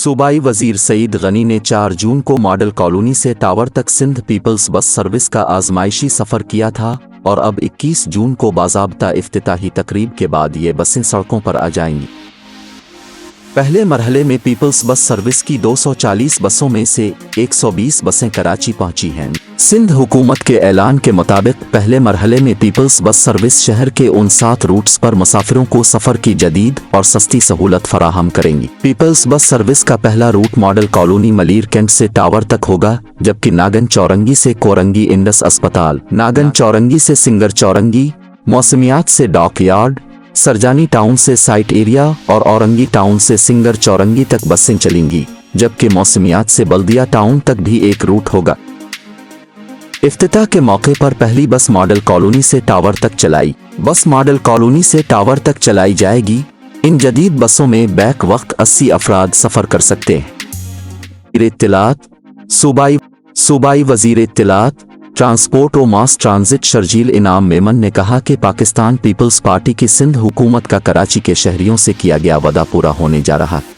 सूबाई वजीर सईद गनी ने 4 जून को मॉडल कॉलोनी से टावर तक सिंध पीपल्स बस सर्विस का आजमाइशी सफ़र किया था और अब 21 जून को बाज़ाब्ता इफ्तिताही तकरीब के बाद ये बसें सड़कों पर आ जाएंगी। पहले मरहले में पीपल्स बस सर्विस की 240 बसों में से 120 बसें कराची पहुंची हैं। सिंध हुकूमत के ऐलान के मुताबिक पहले मरहले में पीपल्स बस सर्विस शहर के उन 7 रूट्स पर मुसाफिरों को सफ़र की जदीद और सस्ती सहूलत फराहम करेंगी। पीपल्स बस सर्विस का पहला route model colony Malir cantt से टावर तक होगा, जबकि नागन चौरंगी से कोरंगी इंडस अस्पताल, नागन चौरंगी से सिंगर चौरंगी, मौसमियात से डॉक यार्ड, सरजानी टाउन से साइट एरिया और औरंगी टाउन से सिंगर चौरंगी तक बसें चलेंगी, जबकि मौसमियात से बल्दिया टाउन तक भी एक रूट होगा। इफ्तिताह के मौके पर पहली बस मॉडल कॉलोनी से टावर तक चलाई। बस मॉडल कॉलोनी से टावर तक चलाई जाएगी। इन जदीद बसों में बैक वक्त 80 अफराद सफ़र कर सकते हैं। इत्तिलात सूबाई वजीर इत्तिलात, ट्रांसपोर्ट और मास ट्रांजिट शर्जील इनाम मेमन ने कहा कि पाकिस्तान पीपल्स पार्टी की सिंध हुकूमत का कराची के शहरियों से किया गया वादा पूरा होने जा रहा है।